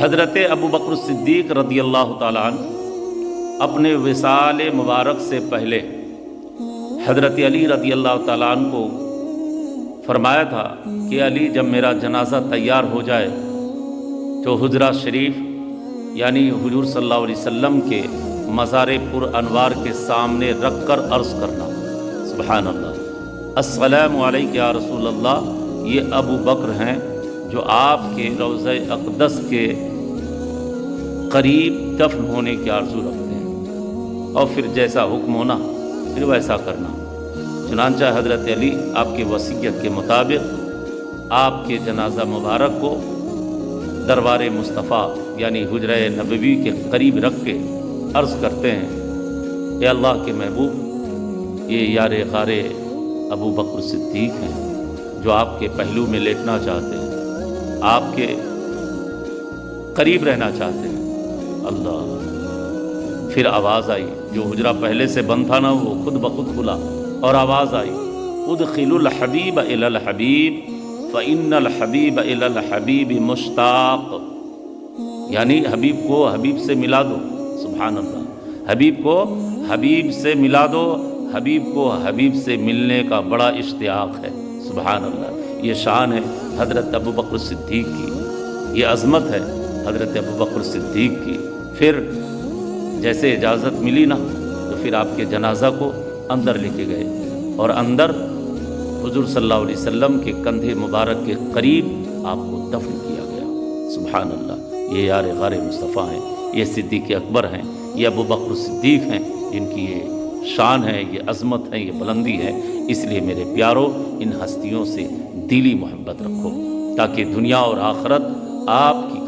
حضرت ابو بکر صدیق رضی اللہ تعالیٰ عنہ اپنے وصال مبارک سے پہلے حضرت علی رضی اللہ تعالیٰ عنہ کو فرمایا تھا کہ علی جب میرا جنازہ تیار ہو جائے تو حجرہ شریف یعنی حضور صلی اللہ علیہ وسلم کے مزار پر انوار کے سامنے رکھ کر عرض کرنا، سبحان اللہ، السلام علیک یا رسول اللہ، یہ ابو بکر ہیں جو آپ کے روضہ اقدس کے قریب دفن ہونے کی آرزو رکھتے ہیں، اور پھر جیسا حکم ہونا پھر ویسا کرنا۔ چنانچہ حضرت علی آپ کی وصیت کے مطابق آپ کے جنازہ مبارک کو دربار مصطفیٰ یعنی حجرہ نبوی کے قریب رکھ کے عرض کرتے ہیں، اے اللہ کے محبوب، یہ یار غار ابو بکر صدیق ہیں جو آپ کے پہلو میں لیٹنا چاہتے ہیں، آپ کے قریب رہنا چاہتے ہیں۔ اللہ، پھر آواز آئی، جو حجرہ پہلے سے بند تھا نا وہ خود بخود کھلا، اور آواز آئی، ادخلوا الحبیب الی الحبیب فإن الحبیب الی الحبیب مشتاق، یعنی حبیب کو حبیب سے ملا دو، سبحان اللہ، حبیب کو حبیب سے ملا دو، حبیب کو حبیب سے ملنے کا بڑا اشتیاق ہے، سبحان اللہ۔ یہ شان ہے حضرت ابو بکر صدیق کی، یہ عظمت ہے حضرت ابو بکر صدیق کی۔ پھر جیسے اجازت ملی نا تو پھر آپ کے جنازہ کو اندر لے کے گئے، اور اندر حضور صلی اللہ علیہ وسلم کے کندھے مبارک کے قریب آپ کو دفن کیا گیا، سبحان اللہ۔ یہ یار غار مصطفیٰ ہیں، یہ صدیق اکبر ہیں، یہ ابو بکر صدیق ہیں، جن کی یہ شان ہے، یہ عظمت ہے، یہ بلندی ہے۔ اس لیے میرے پیارو، ان ہستیوں سے دلی محبت رکھو تاکہ دنیا اور آخرت آپ کی